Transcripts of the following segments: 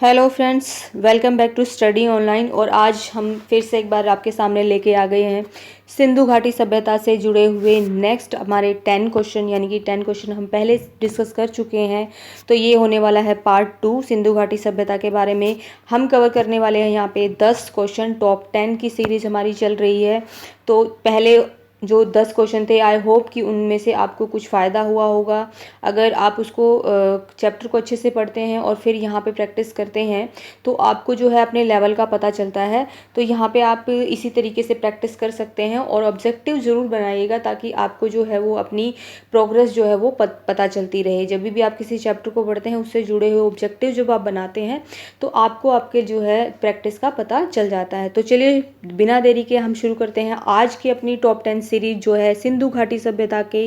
Hello friends, welcome back to study online. और आज हम फिर से एक बार आपके सामने लेके आ गए हैं सिंधु घाटी सभ्यता से जुड़े हुए नेक्स्ट हमारे 10 क्वेश्चन, यानी कि 10 क्वेश्चन हम पहले डिस्कस कर चुके हैं। तो ये होने वाला है पार्ट 2 सिंधु घाटी सभ्यता के बारे में। हम कवर करने वाले हैं यहाँ पे 10 क्वेश्चन। टॉप 10 की सीरीज हमारी चल रही है। तो पहले जो 10 क्वेश्चन थे, आई होप कि उनमें से आपको कुछ फ़ायदा हुआ होगा। अगर आप उसको चैप्टर को अच्छे से पढ़ते हैं और फिर यहाँ पे प्रैक्टिस करते हैं तो आपको जो है अपने लेवल का पता चलता है। तो यहाँ पे आप इसी तरीके से प्रैक्टिस कर सकते हैं और ऑब्जेक्टिव ज़रूर बनाइएगा ताकि आपको जो है वो अपनी प्रोग्रेस जो है वो पता चलती रहे। जब भी आप किसी चैप्टर को पढ़ते हैं उससे जुड़े हुए ऑब्जेक्टिव जब आप बनाते हैं तो आपको आपके जो है प्रैक्टिस का पता चल जाता है। तो चलिए बिना देरी के हम शुरू करते हैं आज की अपनी टॉप 10 सीरीज जो है सिंधु घाटी सभ्यता के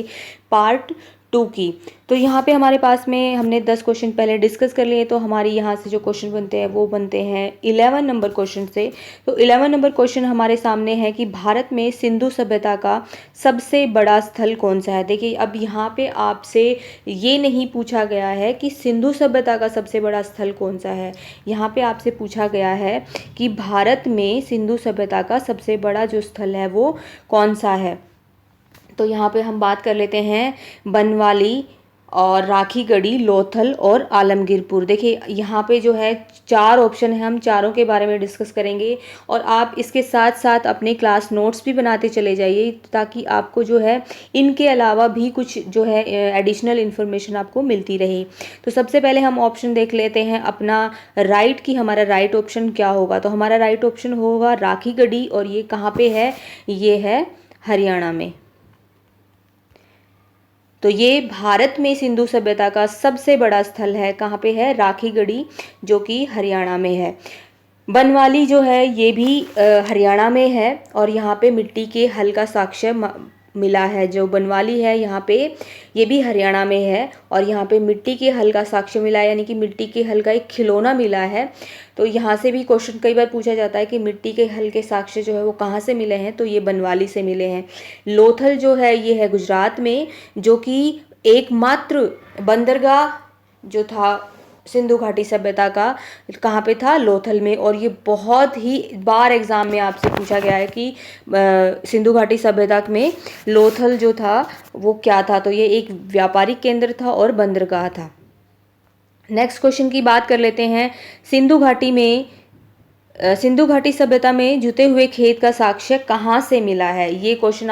पार्ट 2 की। तो यहाँ पे हमारे पास में हमने 10 क्वेश्चन पहले डिस्कस कर लिए। तो हमारी यहाँ से जो क्वेश्चन बनते हैं वो बनते हैं 11 नंबर क्वेश्चन से। तो 11 नंबर क्वेश्चन हमारे सामने है कि भारत में सिंधु सभ्यता का सबसे बड़ा स्थल कौन सा है। देखिए, अब यहाँ पे आपसे ये नहीं पूछा गया है कि सिंधु सभ्यता का सबसे बड़ा स्थल कौन सा है। यहाँ पे आपसे पूछा गया है कि भारत में सिंधु सभ्यता का सबसे बड़ा जो स्थल है वो कौन सा है। तो यहाँ पे हम बात कर लेते हैं बनवाली और राखीगढ़ी, लोथल और आलमगीरपुर। देखिए यहाँ पे जो है 4 ऑप्शन है, हम चारों के बारे में डिस्कस करेंगे और आप इसके साथ साथ अपने क्लास नोट्स भी बनाते चले जाइए ताकि आपको जो है इनके अलावा भी कुछ जो है एडिशनल इन्फॉर्मेशन आपको मिलती रहे। तो सबसे पहले हम ऑप्शन देख लेते हैं अपना राइट की हमारा राइट ऑप्शन क्या होगा। तो हमारा राइट ऑप्शन होगा राखीगढ़ी और ये कहाँ पे है, ये है हरियाणा में। तो ये भारत में सिंधु सभ्यता का सबसे बड़ा स्थल है, कहाँ पे है, राखीगढ़ी, जो कि हरियाणा में है। बनवाली जो है ये भी हरियाणा में है और यहाँ पे मिट्टी के हल का साक्ष्य मिला है। जो बनवाली है यहाँ पे ये भी हरियाणा में है और यहाँ पे मिट्टी के हल का साक्ष्य मिला है, यानी कि मिट्टी के हल का एक खिलौना मिला है। तो यहाँ से भी क्वेश्चन कई बार पूछा जाता है कि मिट्टी के हल के साक्ष्य जो है वो कहाँ से मिले हैं, तो ये बनवाली से मिले हैं। लोथल जो है ये है गुजरात में, जो कि एकमात्र बंदरगाह जो था सिंधु घाटी सभ्यता का कहाँ पे था, लोथल में। और ये बहुत ही बार एग्जाम में आपसे पूछा गया है कि सिंधु घाटी सभ्यता में लोथल जो था वो क्या था। तो ये एक व्यापारिक केंद्र था और बंदरगाह था। नेक्स्ट क्वेश्चन की बात कर लेते हैं। सिंधु घाटी सभ्यता में जुते हुए खेत का साक्ष्य कहाँ से मिला है। ये क्वेश्चन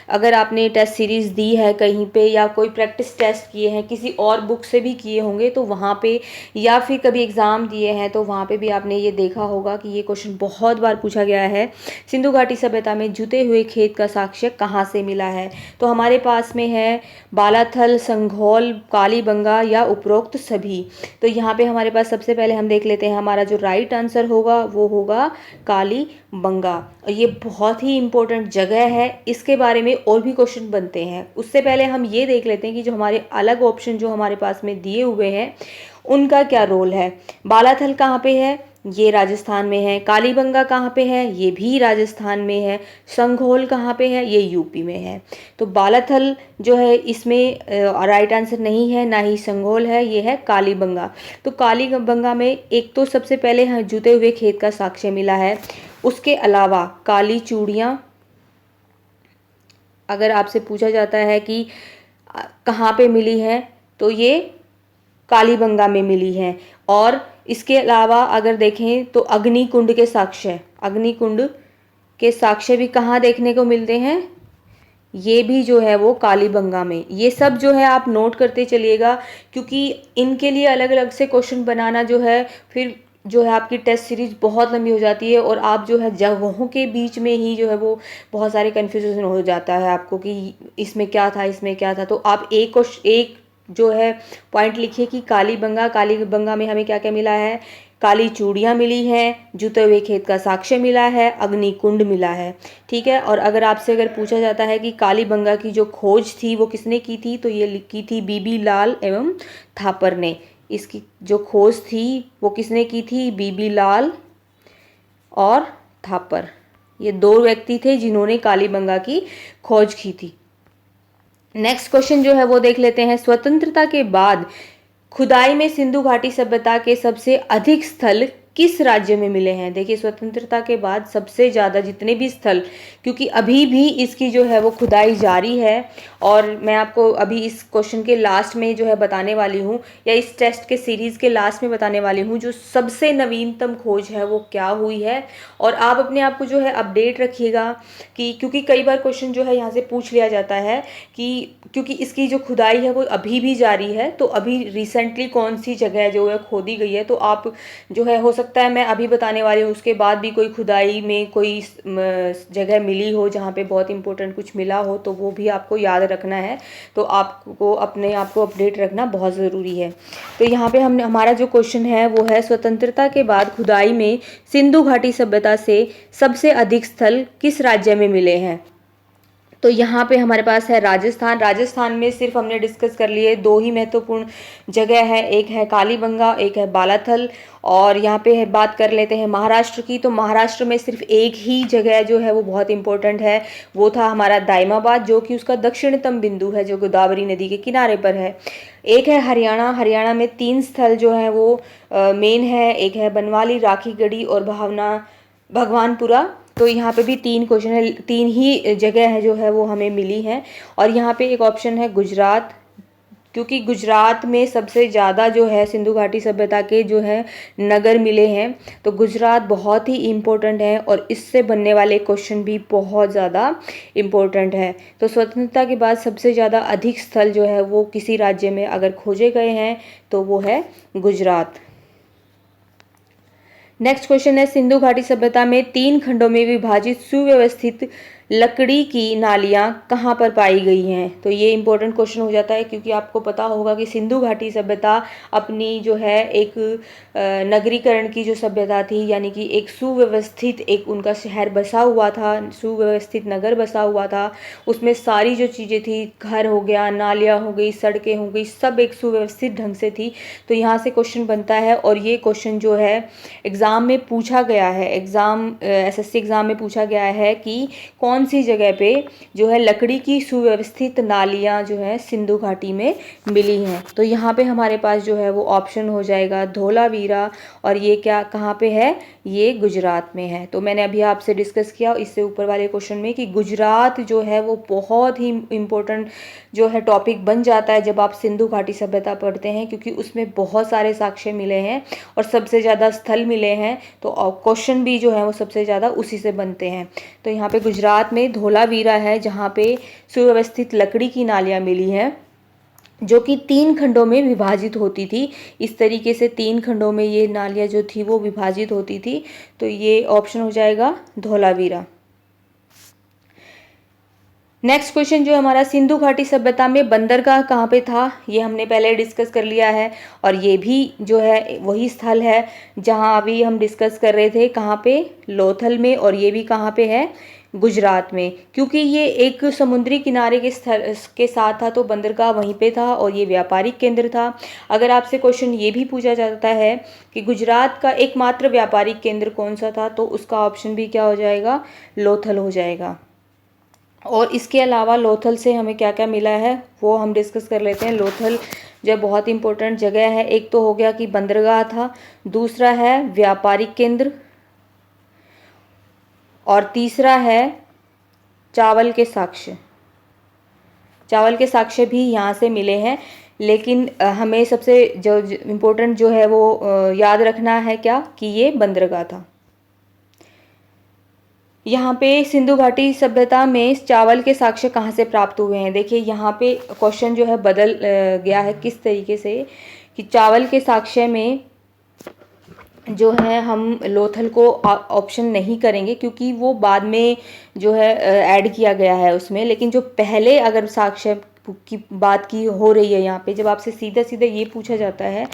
अगर आपने टेस्ट सीरीज दी है कहीं पे या कोई प्रैक्टिस टेस्ट किए हैं किसी और बुक से भी किए होंगे तो वहाँ पे, या फिर कभी एग्ज़ाम दिए हैं तो वहाँ पे भी आपने ये देखा होगा कि ये क्वेश्चन बहुत बार पूछा गया है। सिंधु घाटी सभ्यता में जुते हुए खेत का साक्ष्य कहाँ से मिला है। तो हमारे पास में है बालाथल, संघौल, कालीबंगा या उपरोक्त सभी। तो यहाँ पे हमारे पास सबसे पहले हम देख लेते हैं हमारा जो राइट आंसर होगा वो होगा कालीबंगा। और ये बहुत ही इंपॉर्टेंट जगह है, इसके बारे में और भी क्वेश्चन बनते हैं। उससे पहले हम ये देख लेते हैं कि जो हमारे अलग ऑप्शन जो हमारे पास में दिए हुए हैं उनका क्या रोल है। बालाथल कहाँ पे है, ये राजस्थान में है। कालीबंगा कहाँ पे है, ये भी राजस्थान में है। संघौल कहाँ पे है, ये यूपी में है। तो बालाथल जो है इसमें राइट आंसर नहीं है, ना ही संघौल है, ये है कालीबंगा। तो कालीबंगा में एक तो सबसे पहले जुते हुए खेत का साक्ष्य मिला है, उसके अलावा काली चूड़ियाँ, अगर आपसे पूछा जाता है कि कहाँ पे मिली है तो ये कालीबंगा में मिली है। और इसके अलावा अगर देखें तो अग्निकुंड के साक्ष्य भी कहाँ देखने को मिलते हैं, ये भी जो है वो कालीबंगा में। ये सब जो है आप नोट करते चलिएगा क्योंकि इनके लिए अलग अलग से क्वेश्चन बनाना जो है फिर जो है आपकी टेस्ट सीरीज बहुत लंबी हो जाती है और आप जो है जगहों के बीच में ही जो है वो बहुत सारे कन्फ्यूजन हो जाता है आपको कि इसमें क्या था, इसमें क्या था। तो आप एक जो है पॉइंट लिखिए कि कालीबंगा में हमें क्या क्या मिला है, काली चूड़ियाँ मिली हैं, जुते हुए खेत का साक्ष्य मिला है, अग्निकुंड मिला है। ठीक है। और अगर पूछा जाता है कि कालीबंगा की जो खोज थी वो किसने की थी, तो ये लिखी थी बीबी लाल एवं थापर ने। इसकी जो खोज थी वो किसने की थी, बीबी लाल और थापर, ये 2 व्यक्ति थे जिन्होंने कालीबंगा की खोज की थी। नेक्स्ट क्वेश्चन जो है वो देख लेते हैं। स्वतंत्रता के बाद खुदाई में सिंधु घाटी सभ्यता के सबसे अधिक स्थल किस राज्य में मिले हैं? देखिए, स्वतंत्रता के बाद सबसे ज़्यादा जितने भी स्थल, क्योंकि अभी भी इसकी जो है वो खुदाई जारी है, और मैं आपको अभी इस क्वेश्चन के लास्ट में जो है बताने वाली हूँ, या इस टेस्ट के सीरीज़ के लास्ट में बताने वाली हूँ, जो सबसे नवीनतम खोज है वो क्या हुई है। और आप अपने आप को जो है अपडेट रखिएगा, कि क्योंकि कई बार क्वेश्चन जो है यहाँ से पूछ लिया जाता है कि क्योंकि इसकी जो खुदाई है वो अभी भी जारी है, तो अभी रिसेंटली कौन सी जगह जो है खोदी गई है, तो आप जो है हो सकता है मैं अभी बताने वाली हूँ उसके बाद भी कोई खुदाई में कोई जगह मिली हो जहाँ पे बहुत इंपॉर्टेंट कुछ मिला हो, तो वो भी आपको याद रखना है। तो आपको अपने आप को अपडेट रखना बहुत ज़रूरी है। तो यहाँ पे हमने हमारा जो क्वेश्चन है वो है, स्वतंत्रता के बाद खुदाई में सिंधु घाटी सभ्यता से सबसे अधिक स्थल किस राज्य में मिले हैं? तो यहाँ पे हमारे पास है राजस्थान। राजस्थान में सिर्फ हमने डिस्कस कर लिए दो ही महत्वपूर्ण जगह है, एक है कालीबंगा, एक है बालाथल। और यहाँ पे है बात कर लेते हैं महाराष्ट्र की। तो महाराष्ट्र में सिर्फ एक ही जगह जो है वो बहुत इंपॉर्टेंट है, वो था हमारा दाइमाबाद, जो कि उसका दक्षिणतम बिंदु है, जो गोदावरी नदी के किनारे पर है। एक है हरियाणा। हरियाणा में 3 स्थल जो है वो मेन है, एक है बनवाली, राखीगढ़ी और भगवानपुरा। तो यहाँ पे भी 3 क्वेश्चन है, 3 ही जगह है जो है वो हमें मिली हैं। और यहाँ पे एक ऑप्शन है गुजरात, क्योंकि गुजरात में सबसे ज़्यादा जो है सिंधु घाटी सभ्यता के जो है नगर मिले हैं। तो गुजरात बहुत ही इम्पोर्टेंट है, और इससे बनने वाले क्वेश्चन भी बहुत ज़्यादा इम्पोर्टेंट है। तो स्वतंत्रता के बाद सबसे ज़्यादा अधिक स्थल जो है वो किसी राज्य में अगर खोजे गए हैं तो वो है गुजरात। नेक्स्ट क्वेश्चन है, सिंधु घाटी सभ्यता में 3 खंडों में विभाजित सुव्यवस्थित लकड़ी की नालियां कहाँ पर पाई गई हैं? तो ये इंपॉर्टेंट क्वेश्चन हो जाता है, क्योंकि आपको पता होगा कि सिंधु घाटी सभ्यता अपनी जो है एक नगरीकरण की जो सभ्यता थी, यानी कि एक सुव्यवस्थित एक उनका शहर बसा हुआ था, सुव्यवस्थित नगर बसा हुआ था। उसमें सारी जो चीज़ें थी, घर हो गया, नालियाँ हो गई, सड़कें हो गई, सब एक सुव्यवस्थित ढंग से थी। तो यहाँ से क्वेश्चन बनता है, और ये क्वेश्चन जो है एग्ज़ाम में पूछा गया है, एसएससी एग्ज़ाम में पूछा गया है कि कौन सी जगह पे जो है लकड़ी की सुव्यवस्थित नालियाँ जो है सिंधु घाटी में मिली हैं। तो यहाँ पे हमारे पास जो है वो ऑप्शन हो जाएगा धोलावीरा, और ये क्या कहाँ पे है? ये गुजरात में है। तो मैंने अभी आपसे डिस्कस किया इससे ऊपर वाले क्वेश्चन में कि गुजरात जो है वो बहुत ही इम्पोर्टेंट जो है टॉपिक बन जाता है जब आप सिंधु घाटी सभ्यता पढ़ते हैं, क्योंकि उसमें बहुत सारे साक्ष्य मिले हैं और सबसे ज़्यादा स्थल मिले हैं। तो क्वेश्चन भी जो है वो सबसे ज़्यादा उसी से बनते हैं। तो यहाँ पे गुजरात में धोलावीरा है, जहाँ पे सुव्यवस्थित लकड़ी की नालियाँ मिली हैं, जो कि 3 खंडों में विभाजित होती थी। इस तरीके से 3 खंडों में ये नालियाँ जो थी वो विभाजित होती थी। तो ये ऑप्शन हो जाएगा धोलावीरा। नेक्स्ट क्वेश्चन जो हमारा, सिंधु घाटी सभ्यता में बंदरगाह कहाँ पे था? ये हमने पहले डिस्कस कर लिया है, और ये भी जो है वही स्थल है जहाँ अभी हम डिस्कस कर रहे थे, कहाँ पे? लोथल में। और ये भी कहाँ पे है? गुजरात में। क्योंकि ये एक समुद्री किनारे के स्थल के साथ था, तो बंदरगाह वहीं पे था, और ये व्यापारिक केंद्र था। अगर आपसे क्वेश्चन ये भी पूछा जाता है कि गुजरात का एकमात्र व्यापारिक केंद्र कौन सा था, तो उसका ऑप्शन भी क्या हो जाएगा? लोथल हो जाएगा। और इसके अलावा लोथल से हमें क्या क्या मिला है वो हम डिस्कस कर लेते हैं। लोथल जो बहुत इंपॉर्टेंट जगह है, एक तो हो गया कि बंदरगाह था, दूसरा है व्यापारिक केंद्र, और तीसरा है चावल के साक्ष्य। चावल के साक्ष्य भी यहाँ से मिले हैं, लेकिन हमें सबसे जो इम्पोर्टेंट जो है वो याद रखना है क्या, कि ये बंदरगाह था। यहाँ पे सिंधु घाटी सभ्यता में चावल के साक्ष्य कहाँ से प्राप्त हुए हैं? देखिए, यहाँ पे क्वेश्चन जो है बदल गया है किस तरीके से, कि चावल के साक्ष्य में जो है हम लोथल को ऑप्शन नहीं करेंगे, क्योंकि वो बाद में जो है ऐड किया गया है उसमें। लेकिन जो पहले अगर साक्ष्य की बात की हो रही है, यहाँ पे जब आपसे सीधा सीधा ये पूछा जाता है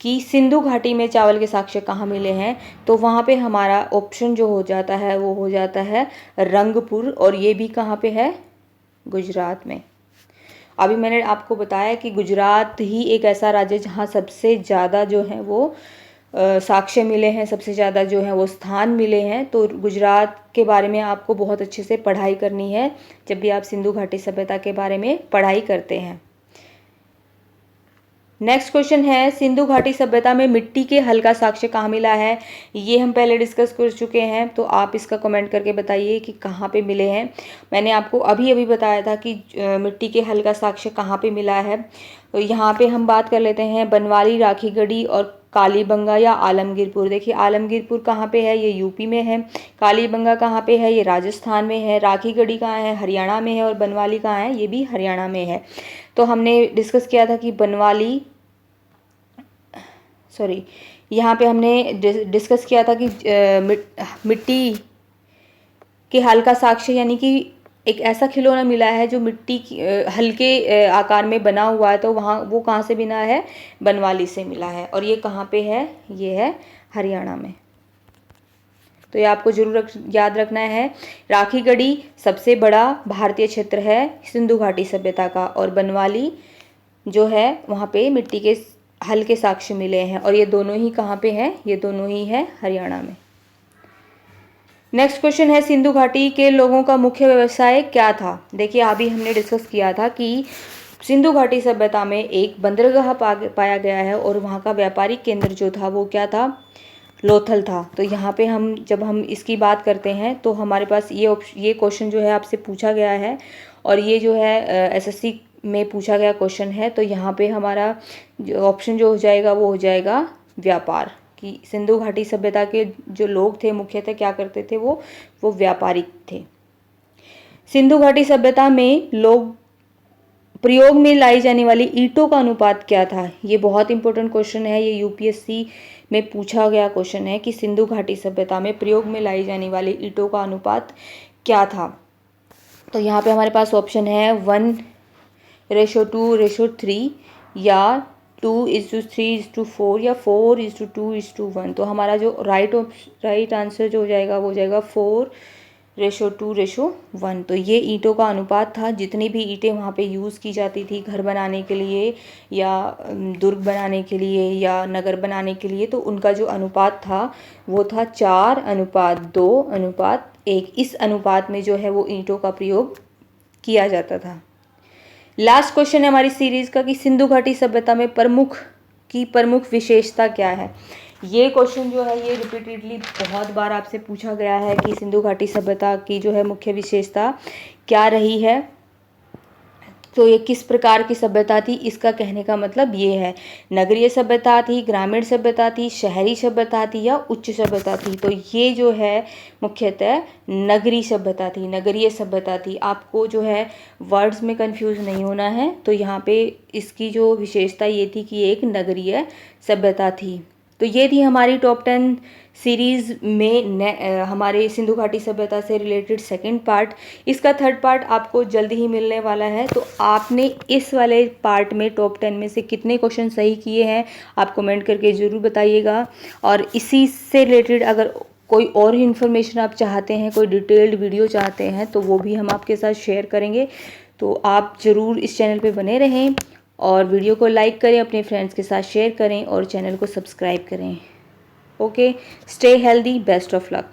कि सिंधु घाटी में चावल के साक्ष्य कहाँ मिले हैं, तो वहाँ पे हमारा ऑप्शन जो हो जाता है वो हो जाता है रंगपुर, और ये भी कहाँ पे है? गुजरात में। अभी मैंने आपको बताया कि गुजरात ही एक ऐसा राज्य जहाँ सबसे ज़्यादा जो है वो साक्ष्य मिले हैं, सबसे ज़्यादा जो है वो स्थान मिले हैं। तो गुजरात के बारे में आपको बहुत अच्छे से पढ़ाई करनी है जब भी आप सिंधु घाटी सभ्यता के बारे में पढ़ाई करते हैं। नेक्स्ट क्वेश्चन है, सिंधु घाटी सभ्यता में मिट्टी के हल का साक्ष्य कहाँ मिला है। ये हम पहले डिस्कस कर चुके हैं, तो आप इसका कमेंट करके बताइए कि कहाँ पे मिले हैं। मैंने आपको अभी अभी बताया था कि मिट्टी के हल का साक्ष्य कहाँ पे मिला है। तो यहाँ पे हम बात कर लेते हैं बनवाली, राखीगढ़ी और कालीबंगा या आलमगीरपुर। देखिए आलमगीरपुर कहाँ पे है, ये यूपी में है। कालीबंगा कहाँ पे है, ये राजस्थान में है। राखीगढ़ी कहाँ है, हरियाणा में है। और बनवाली कहाँ है, ये भी हरियाणा में है। तो हमने डिस्कस किया था कि बनवाली, सॉरी, यहाँ पे हमने डिस्कस किया था कि मिट्टी के हल का साक्ष्य यानी कि एक ऐसा खिलौना मिला है जो मिट्टी की हल्के आकार में बना हुआ है। तो वहाँ वो कहाँ से बना है, बनवाली से मिला है। और ये कहाँ पे है, ये है हरियाणा में। तो ये आपको जरूर याद रखना है। राखीगढ़ी सबसे बड़ा भारतीय क्षेत्र है सिंधु घाटी सभ्यता का, और बनवाली जो है वहाँ पे मिट्टी के हल के साक्ष्य मिले हैं। और ये दोनों ही कहाँ पे हैं, ये दोनों ही है हरियाणा में। नेक्स्ट क्वेश्चन है, सिंधु घाटी के लोगों का मुख्य व्यवसाय क्या था। देखिए अभी हमने डिस्कस किया था कि सिंधु घाटी सभ्यता में एक बंदरगाह पाया गया है, और वहाँ का व्यापारिक केंद्र जो था वो क्या था, लोथल था। तो यहाँ पे हम जब हम इसकी बात करते हैं तो हमारे पास ये क्वेश्चन जो है आपसे पूछा गया है, और ये जो है एसएससी में पूछा गया क्वेश्चन है। तो यहाँ पे हमारा जो ऑप्शन जो हो जाएगा वो हो जाएगा व्यापार, कि सिंधु घाटी सभ्यता के जो लोग थे मुख्यतः क्या करते थे, वो व्यापारिक थे। सिंधु घाटी सभ्यता में लोग प्रयोग में लाई जाने वाली ईंटों का अनुपात क्या था। ये बहुत इंपॉर्टेंट क्वेश्चन है, ये यूपीएससी में पूछा गया क्वेश्चन है कि सिंधु घाटी सभ्यता में प्रयोग में लाई जाने वाली ईंटों का अनुपात क्या था। तो यहाँ पे हमारे पास ऑप्शन है 1:2:3 या 2:3:4 या 4:2:1। तो हमारा जो राइट आंसर जो हो जाएगा वो हो जाएगा 4:2:1। तो ये ईंटों का अनुपात था। जितनी भी ईंटें वहाँ पे यूज़ की जाती थी घर बनाने के लिए या दुर्ग बनाने के लिए या नगर बनाने के लिए, तो उनका जो अनुपात था वो था 4:2:1। इस अनुपात में जो है वो ईंटों का प्रयोग किया जाता था। लास्ट क्वेश्चन है हमारी सीरीज़ का कि सिंधु घाटी सभ्यता में प्रमुख विशेषता क्या है। ये क्वेश्चन जो है ये रिपीटेडली बहुत बार आपसे पूछा गया है कि सिंधु घाटी सभ्यता की जो है मुख्य विशेषता क्या रही है। तो ये किस प्रकार की सभ्यता थी, इसका कहने का मतलब ये है, नगरीय सभ्यता थी, ग्रामीण सभ्यता थी, शहरी सभ्यता थी या उच्च सभ्यता थी। तो ये जो है मुख्यतः नगरीय सभ्यता थी, नगरीय सभ्यता थी। आपको जो है वर्ड्स में कंफ्यूज नहीं होना है। तो यहाँ पे इसकी जो विशेषता ये थी कि एक नगरीय सभ्यता थी। तो ये थी हमारी टॉप 10 सीरीज़ में हमारे सिंधु घाटी सभ्यता से रिलेटेड सेकंड पार्ट। इसका थर्ड पार्ट आपको जल्दी ही मिलने वाला है। तो आपने इस वाले पार्ट में टॉप 10 में से कितने क्वेश्चन सही किए हैं आप कमेंट करके ज़रूर बताइएगा। और इसी से रिलेटेड अगर कोई और इन्फॉर्मेशन आप चाहते हैं, कोई डिटेल्ड वीडियो चाहते हैं, तो वो भी हम आपके साथ शेयर करेंगे। तो आप ज़रूर इस चैनल पर बने रहें और वीडियो को लाइक करें, अपने फ्रेंड्स के साथ शेयर करें और चैनल को सब्सक्राइब करें। Okay, stay healthy, best of luck.